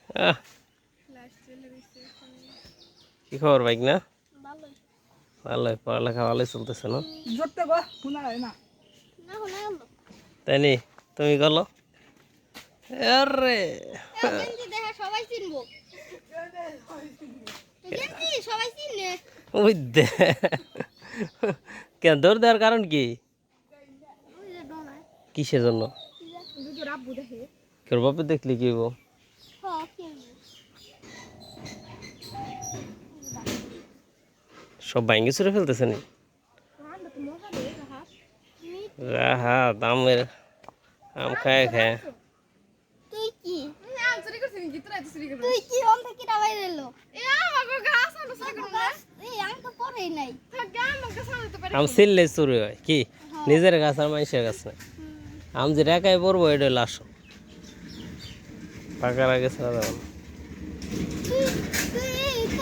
আহ, কি খবর বাইক না? ভালোই, পড়ালেখা ভালোই চলতেছে না? তাই নি, তুমি গেলো আরে ওই দে কেন দৌড় দেওয়ার কারণ কি? কিসের জন্য? কেউ বাপে দেখলি কি হইব? সব ভাঙ্গি চুরে ফেলতেছে নি? রাহা দামের আম খায় খায়। তুই কি তুই কি অন থেকে দাবাই দিলো আমাকে গাছ আনো সাইকেল এই আমি তো পড়েই নাই আমাকে সামনে পারে আম সিললে চুরি হয় কি? নিজের গাছ আর মানুষের গাছ না। আম যে একাই পড়বো এটা হলো আসল। পাকার আগে ছাড়া যাবে না। তুই